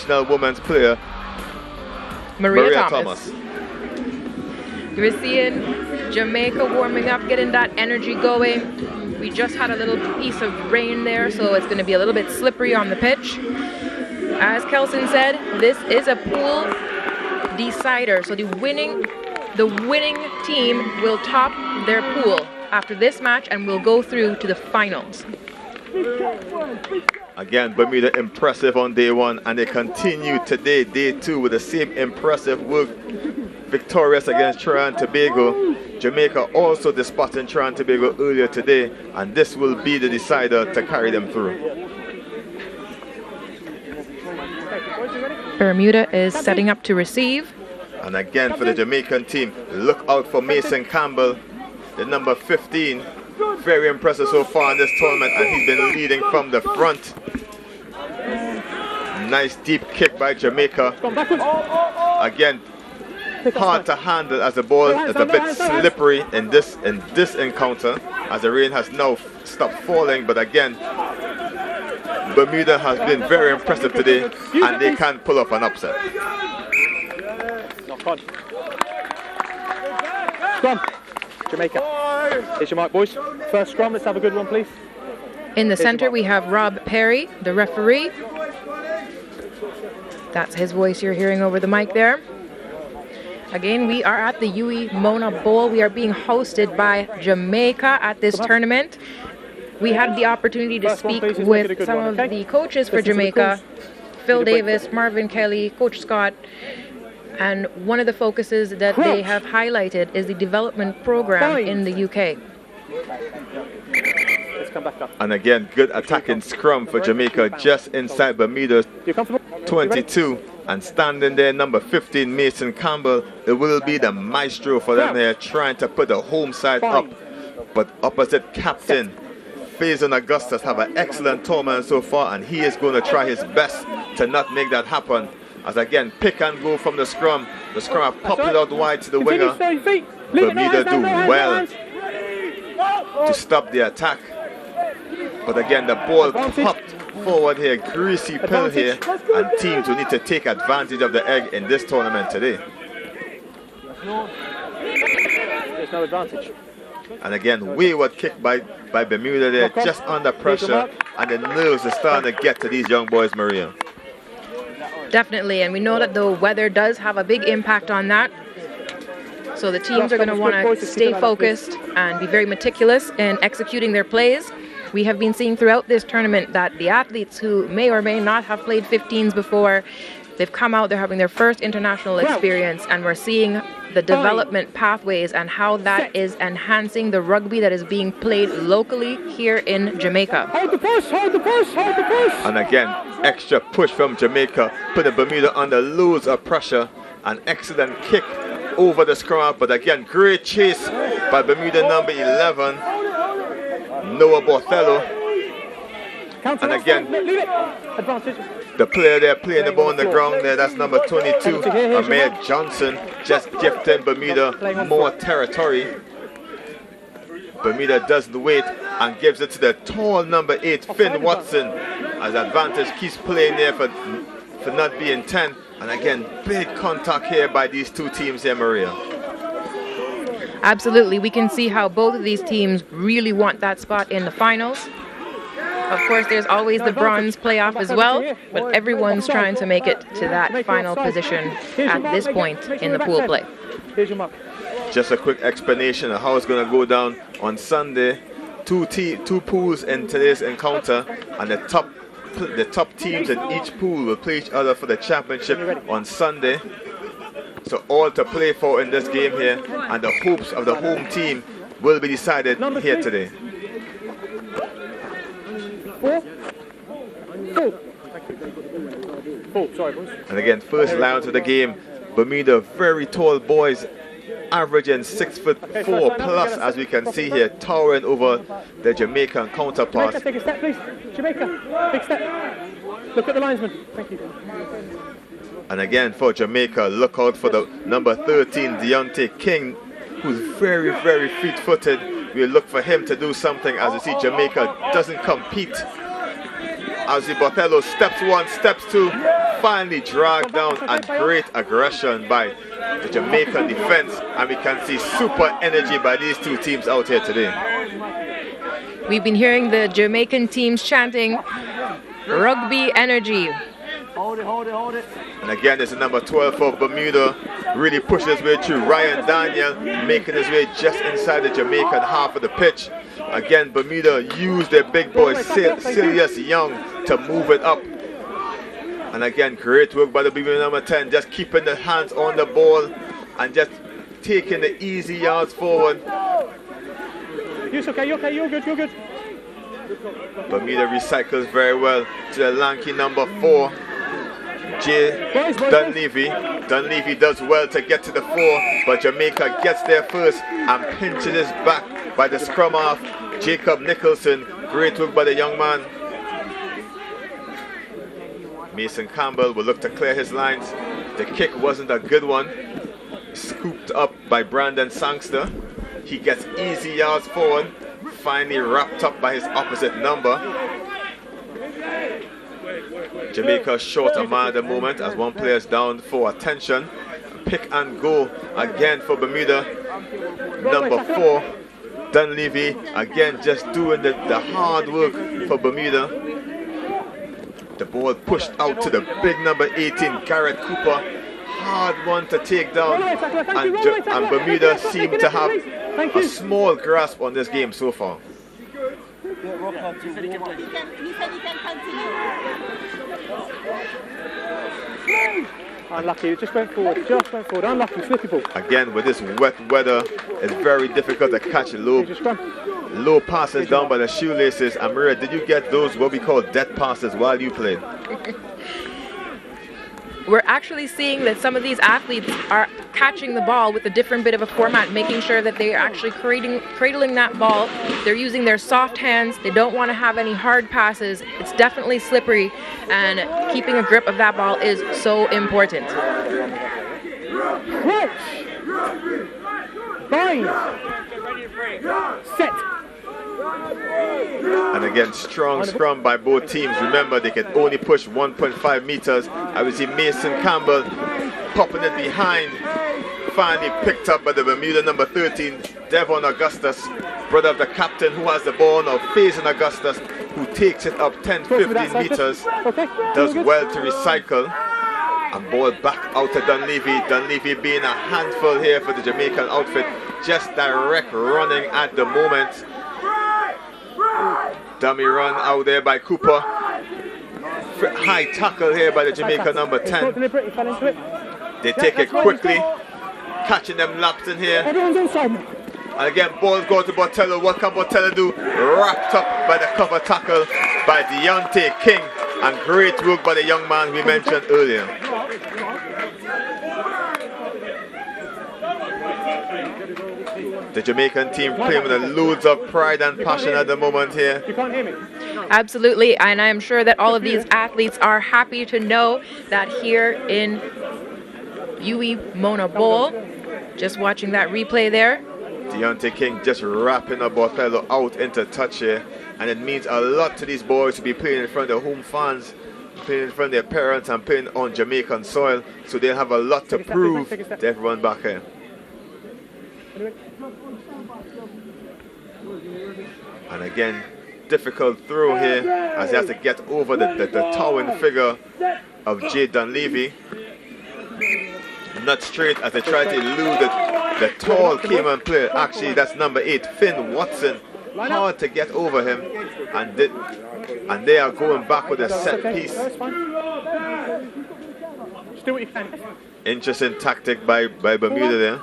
sensational women's player, Maria Thomas. We're seeing Jamaica warming up, getting that energy going. We just had a little piece of rain there, so it's going to be a little bit slippery on the pitch. As Kelson said, this is a pool decider, so the winning team will top their pool after this match and will go through to the finals. Again, Bermuda impressive on day one, and they continue today, day two, with the same impressive work. Victorious against Trinidad and Tobago. Jamaica also dispatching Trinidad and Tobago earlier today, and this will be the decider to carry them through. Bermuda is setting up to receive. And again for the Jamaican team, look out for Mason Campbell, the number 15. Very impressive so far in this tournament, and he's been leading from the front. Nice deep kick by Jamaica. Again, hard to handle as the ball is a bit slippery in this encounter, as the rain has now stopped falling. But again, Bermuda has been very impressive today, and they can pull off an upset. Scrum, Jamaica. Here's your mark, boys. First scrum, let's have a good one, please. In the center, we have Rob Perry, the referee. That's his voice you're hearing over the mic there. Again, we are at the UE Mona Bowl. We are being hosted by Jamaica at this tournament. We had the opportunity to speak with some of the coaches for Jamaica, Phil Davis, Marvin Kelly, Coach Scott, and one of the focuses that they have highlighted is the development program in the UK. And again, good attacking scrum for Jamaica just inside Bermuda's 22. And standing there, number 15, Mason Campbell. It will be the maestro for them here, trying to put the home side up. But opposite captain, Faison Augustus, have an excellent tournament so far, and he is going to try his best to not make that happen. As again, pick and go from the scrum. The scrum have popped it out wide to the winger. Bermuda do well to stop the attack. But again, the ball popped forward here, greasy pill here, and teams will need to take advantage of the egg in this tournament today. There's no advantage. And again, wayward kick by Bermuda there, just under pressure, and the nerves are starting to get to these young boys, Maria. Definitely, and we know that the weather does have a big impact on that. So the teams are going to want to stay focused and be very meticulous in executing their plays. We have been seeing throughout this tournament that the athletes who may or may not have played 15s before, they've come out, they're having their first international experience, and we're seeing the development pathways and how that is enhancing the rugby that is being played locally here in Jamaica. Hold the push, hold the push, hold the push. And again, extra push from Jamaica, putting Bermuda under loads of pressure. An excellent kick over the scrum, but again, great chase by Bermuda number 11, Noah Borthello. And again, the player there playing the ball on the ground there, that's number 22, Amir Johnson, just gifting Bermuda more territory. Bermuda doesn't wait and gives it to the tall number 8, Finn Watson, as advantage keeps playing there for not being 10. And again, big contact here by these two teams here, Maria. Absolutely, we can see how both of these teams really want that spot in the finals. Of course, there's always the bronze playoff as well, but everyone's trying to make it to that final position at this point in the pool play. Just a quick explanation of how it's going to go down on Sunday. Two pools in today's encounter, and the top teams in each pool will play each other for the championship on Sunday. So all to play for in this game here, and the hopes of the home team will be decided here today. And again, first line to the game, Bermuda, very tall boys, averaging 6'4" plus, as we can see here, towering over the Jamaican counterparts. Take a step, please. Jamaica, big step. Look at the linesman. Thank you. And again, for Jamaica, look out for the number 13, Deontay King, who's very, very fleet-footed. We'll look for him to do something, as you see Jamaica doesn't compete. As the Borthello steps 1, steps 2, finally dragged down, and great aggression by the Jamaican defense, and we can see super energy by these two teams out here today. We've been hearing the Jamaican teams chanting rugby energy. Hold it. And again, this is number 12 for Bermuda, really pushing his way through. Ryan Daniel making his way just inside the Jamaican half of the pitch. Again, Bermuda used their big boy Silius Young to move it up. And again, great work by the Bermuda number 10, just keeping the hands on the ball and just taking the easy yards forward. You're okay, you're good. Bermuda recycles very well to the lanky number 4. Jay Dunleavy. Dunleavy does well to get to the 4, but Jamaica gets there first and pinches his back by the scrum half, Jacob Nicholson. Great work by the young man. Mason Campbell will look to clear his lines. The kick wasn't a good one. Scooped up by Brandon Sangster. He gets easy yards forward. Finally wrapped up by his opposite number. Jamaica short a man at the moment as one player is down for attention. Pick and go again for Bermuda. Number 4, Dunleavy, again just doing the hard work for Bermuda. The ball pushed out to the big number 18, Garrett Cooper. Hard one to take down, and Bermuda seem to have a small grasp on this game so far. He said he can continue. Unlucky, it just went forward. Unlucky, flippy ball. Again, with this wet weather, it's very difficult to catch low passes down by the shoelaces. And Maria, did you get those what we call dead passes while you played? We're actually seeing that some of these athletes are catching the ball with a different bit of a format, making sure that they are actually cradling that ball. They're using their soft hands. They don't want to have any hard passes. It's definitely slippery, and keeping a grip of that ball is so important. Bind. Set. And again, strong scrum by both teams. Remember, they can only push 1.5 meters. I will see Mason Campbell popping it behind. Finally picked up by the Bermuda number 13, Devon Augustus, brother of the captain who has the ball now, facing Augustus, who takes it up 10-15 meters. Does well to recycle. And ball back out to Dunleavy. Dunleavy being a handful here for the Jamaican outfit. Just direct running at the moment. Dummy run out there by Cooper. High tackle here by the Jamaica number 10. They take it quickly, catching them laps in here. And again, ball go to Botello. What can Botello do? Wrapped up by the cover tackle by Deontay King. And great work by the young man we mentioned earlier. The Jamaican team playing with loads of pride and passion at the moment here. You can't hear me? Absolutely, and I am sure that all of these athletes are happy to know that here in UE Mona Bowl, just watching that replay there. Deontay King just wrapping up Botello out into touch here, and it means a lot to these boys to be playing in front of home fans, playing in front of their parents and playing on Jamaican soil, so they'll have a lot to prove to everyone back here. And again, difficult throw here as he has to get over the towering figure of Jay Dunleavy. Not straight as they try to elude the tall Cayman player. Actually, that's number 8, Finn Watson. Hard to get over him, and they are going back with a set piece. Interesting tactic by Bermuda there.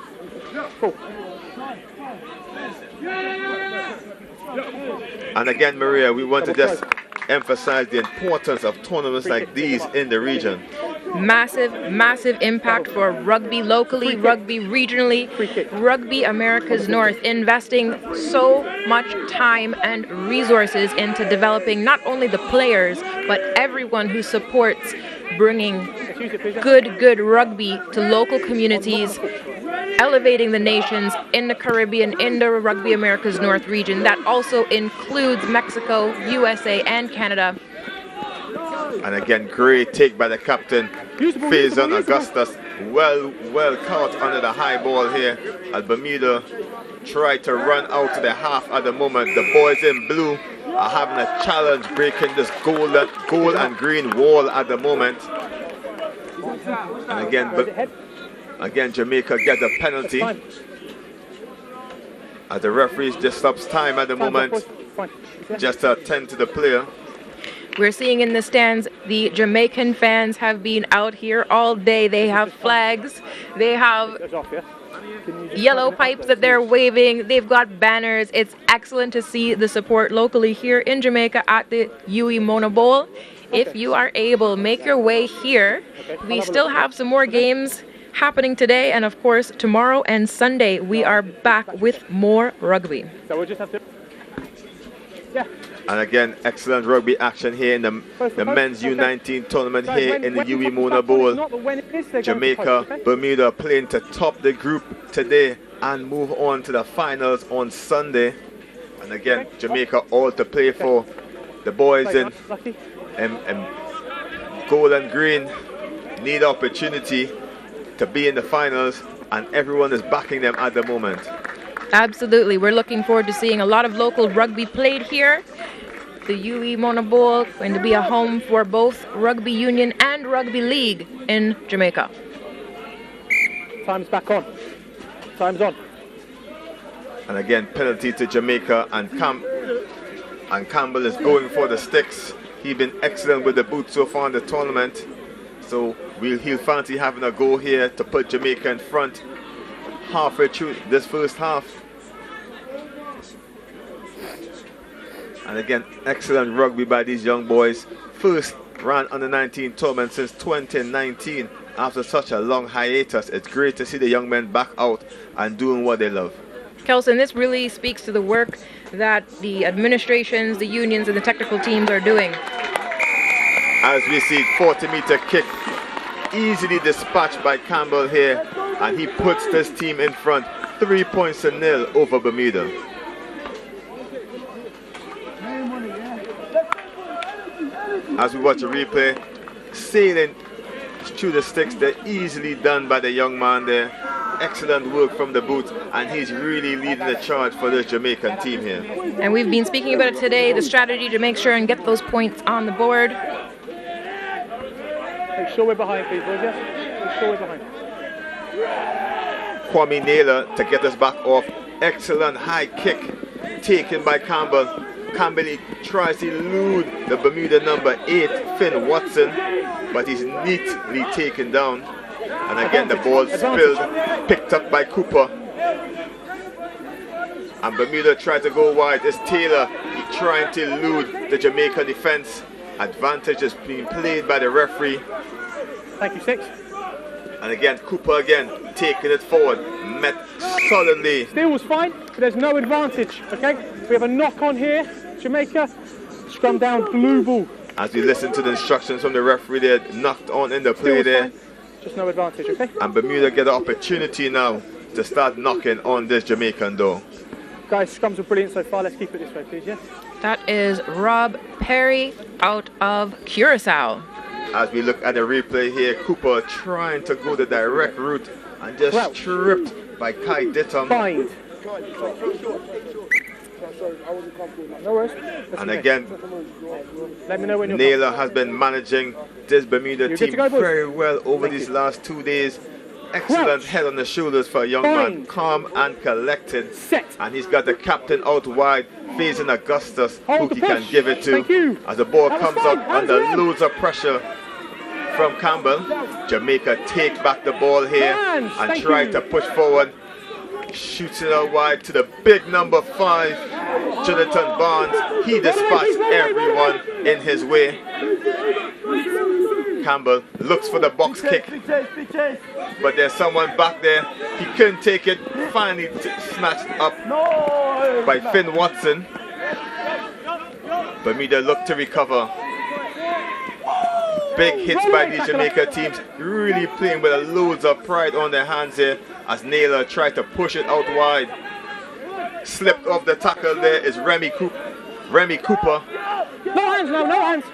And again, Maria, we want to just emphasize the importance of tournaments like these in the region. Massive impact for rugby locally, rugby regionally, Rugby America's North, investing so much time and resources into developing not only the players, but everyone who supports bringing good rugby to local communities, elevating the nations in the Caribbean, in the Rugby America's North region. That also includes Mexico, USA, and Canada. And again, great take by the captain, Faison Augustus. Well caught under the high ball here. As Bermuda try to run out to the half at the moment. The boys in blue are having a challenge breaking this gold and green wall at the moment. And again Jamaica get the penalty. As the referee just stops time at the moment, just to attend to the player. We're seeing in the stands, the Jamaican fans have been out here all day. They have flags, they have yellow pipes that they're waving, they've got banners. It's excellent to see the support locally here in Jamaica at the UE Mona Bowl. If you are able, make your way here. We still have some more games happening today, and of course tomorrow and Sunday we are back with more rugby. So we'll just have to... Yeah. And again, excellent rugby action here in the men's U19 tournament here in the UE Mona Bowl. Jamaica, Bermuda playing to top the group today and move on to the finals on Sunday. And again, Jamaica all to play for. The boys in gold and green need opportunity to be in the finals, and everyone is backing them at the moment. Absolutely. We're looking forward to seeing a lot of local rugby played here. The UE Mona Bowl going to be a home for both rugby union and rugby league in Jamaica. Time's back on. Time's on. And again, penalty to Jamaica, and Campbell is going for the sticks. He's been excellent with the boot so far in the tournament. So he'll fancy having a go here to put Jamaica in front halfway through this first half. And again, excellent rugby by these young boys. First round under 19 tournament since 2019. After such a long hiatus, it's great to see the young men back out and doing what they love. Kelson, this really speaks to the work that the administrations, the unions, and the technical teams are doing. As we see, 40-meter kick easily dispatched by Campbell here, and he puts this team in front 3-0 over Bermuda. As we watch the replay, sailing through the sticks, they're easily done by the young man there. Excellent work from the boot, and he's really leading the charge for this Jamaican team here. And we've been speaking about it today, the strategy to make sure and get those points on the board. Make sure we're behind, please, boys, yes? Make sure we're behind. Kwame Naylor to get us back off. Excellent high kick taken by Campbell. Campbell tries to elude the Bermuda number 8, Finn Watson, but he's neatly taken down. And again, the ball spilled, picked up by Cooper. And Bermuda tried to go wide. It's Taylor. He's trying to elude the Jamaica defense. Advantage is being played by the referee. Thank you, 6. And again, Cooper again taking it forward, met solidly. Steele was fine, but there's no advantage, okay? We have a knock on here. Jamaica, scrum down, blue ball. As we listen to the instructions from the referee, they're knocked on in the play there. Just no advantage, okay? And Bermuda get an opportunity now to start knocking on this Jamaican door. Guys, scrums are brilliant so far. Let's keep it this way, please, yeah? That is Rob Perry out of Curacao. As we look at the replay here, Cooper trying to go the direct route and just tripped by Kai Ditton. Fine. No worries. And again, let me know when you're Naylor has been managing this Bermuda team very well over these last 2 days. Excellent head on the shoulders for a young man, calm and collected. Set. And he's got the captain out wide, facing Augustus, who he can give it to. As the ball comes out under loads of pressure from Campbell, Jamaica take back the ball here and try to push forward. Shoots it out wide to the big number 5, Jonathan Barnes. He dispatched everyone in his way. Campbell looks for the box kick, but there's someone back there. He couldn't take it. Finally snatched up by Finn Watson. Bermuda looked to recover. Big hits by these Jamaica teams, really playing with loads of pride on their hands here as Naylor tried to push it out wide. Slipped off the tackle there is Remy Cooper. No hands now, no hands.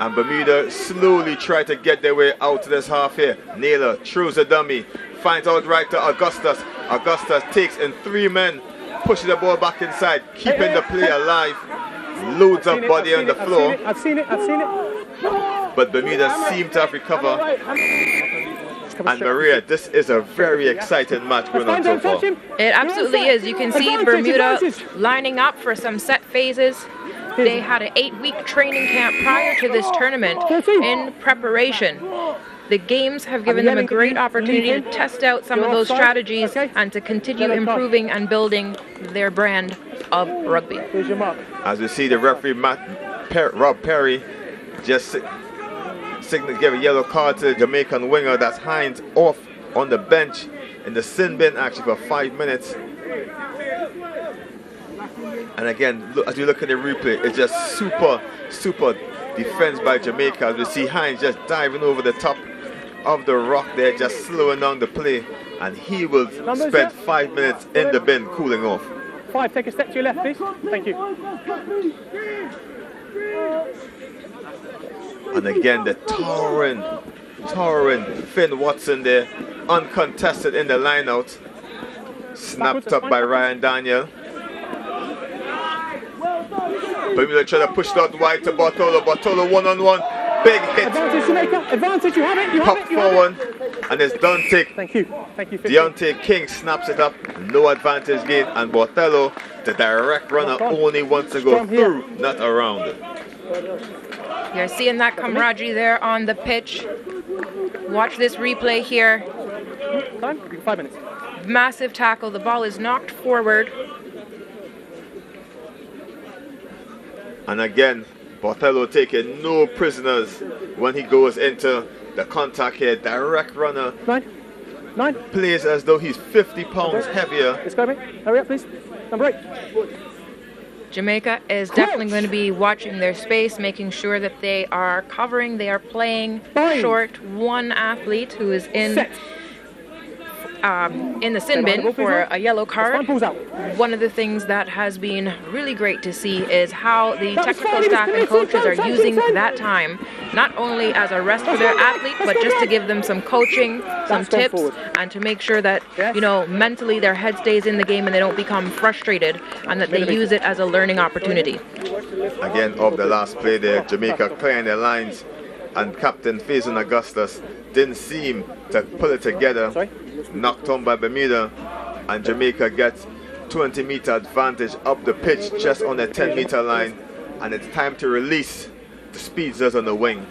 And Bermuda slowly try to get their way out to this half here. Naylor throws a dummy, finds out right to Augustus. Augustus takes in 3 men, pushes the ball back inside, keeping the play alive. Loads of body on the floor. I've seen it. But Bermuda seem to have recovered. And Maria, this is a very exciting match going on so far. It absolutely is. You can see Bermuda lining up for some set phases. They had an 8-week training camp prior to this tournament in preparation. The games have given them a great opportunity to test out some of those strategies and to continue improving and building their brand of rugby. As we see the referee Rob Perry just give a yellow card to the Jamaican winger, that's Hines, off on the bench in the sin bin actually for 5 minutes. And again, as you look at the replay, it's just super defense by Jamaica. As we see Hines just diving over the top of the rock there, just slowing down the play, and he will spend 5 minutes in the bin cooling off. 5, take a step to your left, please. Thank you. And again, the towering Finn Watson there, uncontested in the line-out. Snapped up by Ryan Daniel. Bermuda trying to push that wide to Bartolo. Bartolo one-on-one. Big hit. Advantage, Jamaica. Advantage, you have it. Pop forward. And it's Dante. Thank you. Deontay King snaps it up. No advantage gain. And Bartolo, the direct runner, only wants to go through, not around. You're seeing that camaraderie there on the pitch. Watch this replay here. 5 minutes. Massive tackle. The ball is knocked forward. And again, Bartolo taking no prisoners when he goes into the contact here. Direct runner. 9. Plays as though he's 50 pounds heavier. Let's go, mate. Hurry up, please. Number 8. Jamaica is definitely going to be watching their space, making sure that they are covering, they are playing short one athlete who is in the sin bin for a yellow card. One of the things that has been really great to see is how the technical staff and coaches are using that time, not only as a rest for their athlete, but just to give them some coaching, some tips, and to make sure that, you know, mentally their head stays in the game and they don't become frustrated, and that they use it as a learning opportunity. Again, of the last play there, Jamaica clearing their lines, and Captain Faison Augustus didn't seem to pull it together. Knocked on by Bermuda, and Jamaica gets 20-meter advantage up the pitch just on the 10-meter line, and it's time to release the speedsters on the wing.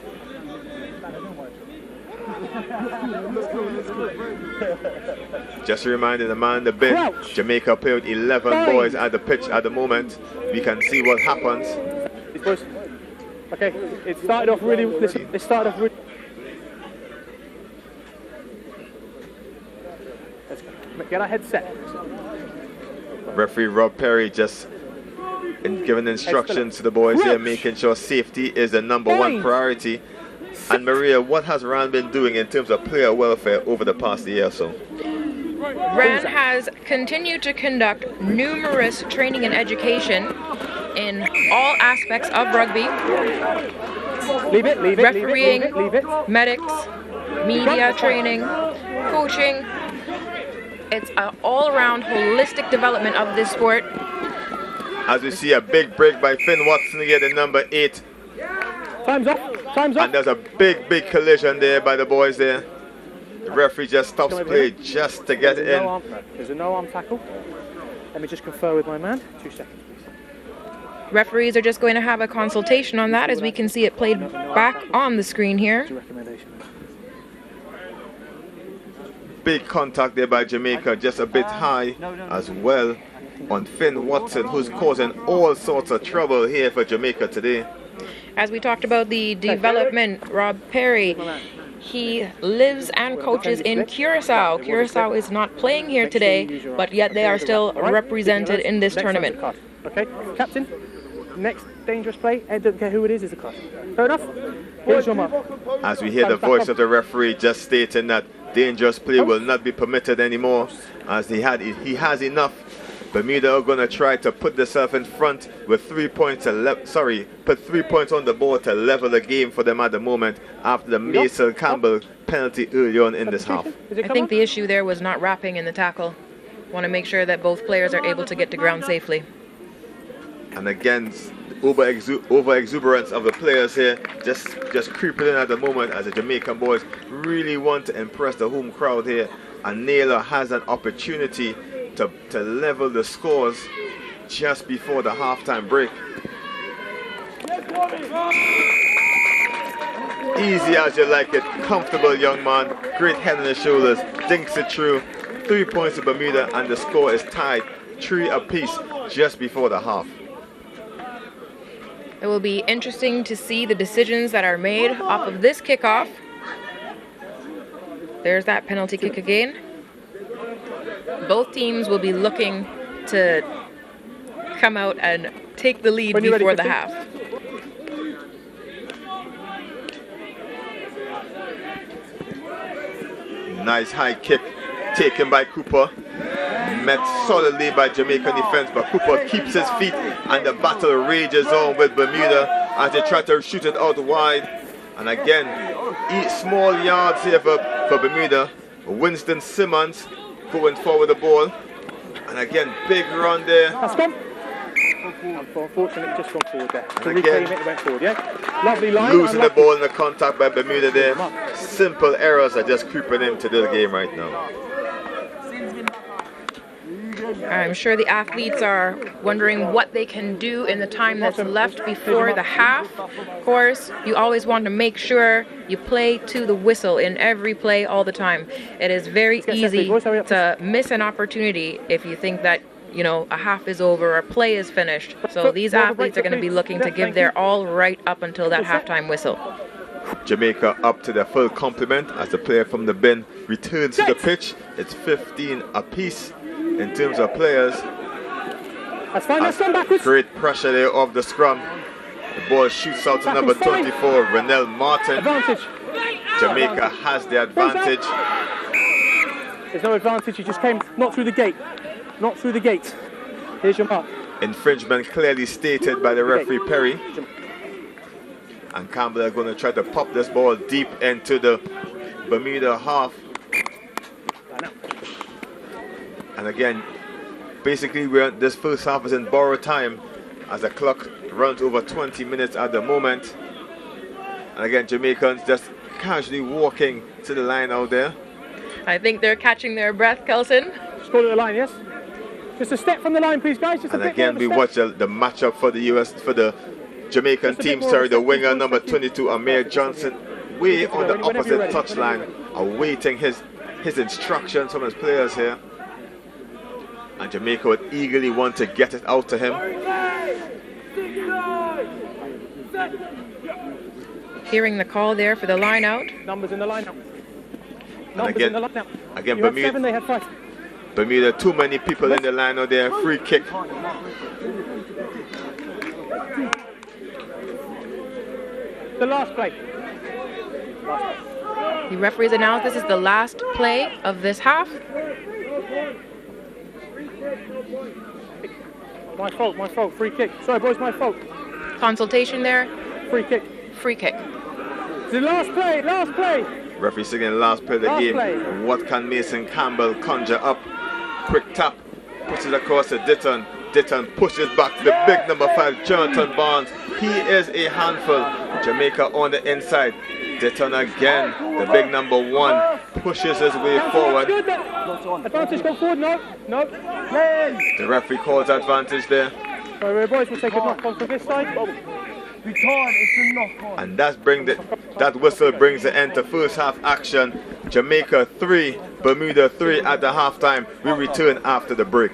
Just a reminder, the man in the bin, Jamaica play with 11 boys at the pitch at the moment. We can see what happens. Okay, it started off really. Let's go. Get our head set. Referee Rob Perry just giving instructions to the boys here, making sure safety is the #1 priority. And Maria, what has RAN been doing in terms of player welfare over the past year or so? RAN has continued to conduct numerous training and education in all aspects of rugby. Refereeing, medics, media training, coaching. It's an all-around holistic development of this sport. As we see a big break by Finn Watson here, the #8. Time's up. And there's a big collision there by the boys there. The referee just stops play just to get it in. There's a no-arm tackle. Let me just confer with my man. 2 seconds, please. Referees are just going to have a consultation on that, as we can see it played back on the screen here. Big contact there by Jamaica, just a bit high as well on Finn Watson, who's causing all sorts of trouble here for Jamaica today. As we talked about the development, Rob Perry, he lives and coaches in Curacao. Curacao is not playing here today, but yet they are still represented in this tournament. Okay, captain, next dangerous play, Ed doesn't care who it is the card. Fair enough? Here's your mark. As we hear the voice of the referee just stating that dangerous play will not be permitted anymore, as he has enough Bermuda are going to try to put themselves in front with 3 points to put 3 points on the board to level the game for them at the moment after the Mason Campbell penalty early on in this half. I think the issue there was not wrapping in the tackle. Want to make sure that both players are able to get to ground safely. And again, over exuberance of the players here, just creeping in at the moment as the Jamaican boys really want to impress the home crowd here. And Naylor has an opportunity to level the scores just before the halftime break. Easy as you like it, comfortable young man, great head on his shoulders, dinks it through. 3 points to Bermuda and the score is tied 3 apiece just before the half. It will be interesting to see the decisions that are made off of this kickoff. There's that penalty kick again. Both teams will be looking to come out and take the lead before the half. Nice high kick taken by Cooper. Met solidly by Jamaican defense, but Cooper keeps his feet and the battle rages on with Bermuda as they try to shoot it out wide. And again, small yards here for Bermuda. Winston Simmons going forward the ball. And again, big run there. That's gone. Unfortunately, just gone forward there. To reclaim it, went forward, yeah? Lovely line. Losing the ball in the contact by Bermuda there. Simple errors are just creeping into this game right now. I'm sure the athletes are wondering what they can do in the time that's left before the half. Of course, you always want to make sure you play to the whistle in every play all the time. It is very easy to miss an opportunity if you think that, you know, a half is over or play is finished. So these athletes are going to be looking to give their all right up until that halftime whistle. Jamaica up to their full complement as the player from the bin returns to the pitch. It's 15 apiece in terms of players. That's fine, that's gone backwards. Great pressure there off the scrum. The ball shoots out to number 24, Renell Martin. Advantage. Jamaica has the advantage. There's no advantage, he just came not through the gate. Not through the gate. Here's your mark. Infringement clearly stated by the referee Perry. And Campbell are going to try to pop this ball deep into the Bermuda half. And again, basically this first half is in borrowed time as the clock runs over 20 minutes at the moment. And again, Jamaicans just casually walking to the line out there. I think they're catching their breath, Kelson. Just go to the line, yes? Just a step from the line, please, guys. Just and again, we watch the matchup for the Jamaican team. Sorry, the winger number 22, Amir Johnson, way on the opposite touchline, awaiting his instructions from his players here. And Jamaica would eagerly want to get it out to him. Hearing the call there for the line out. Numbers in the line out. Numbers in the line out. Again, Bermuda. 7, they had 5. Bermuda, too many people in the line out there. Free kick. The last play. The referees announced this is the last play of this half. My fault. Free kick. Sorry, boys, my fault. Consultation there. Free kick. Free kick. The last play. Referee saying last play of the game. Play. What can Mason Campbell conjure up? Quick tap. Puts it across to Ditton. Ditton pushes back to the big number 5, Jonathan Barnes. He is a handful. Jamaica on the inside. Ditton again. The big number 1 pushes his way forward. Advantage, go forward. No. The referee calls advantage there. Sorry, boys, we'll take a knock on from this side. We can't, it's a knock on. And that whistle brings the end to first half action. Jamaica 3, Bermuda 3 at the halftime. We return after the break.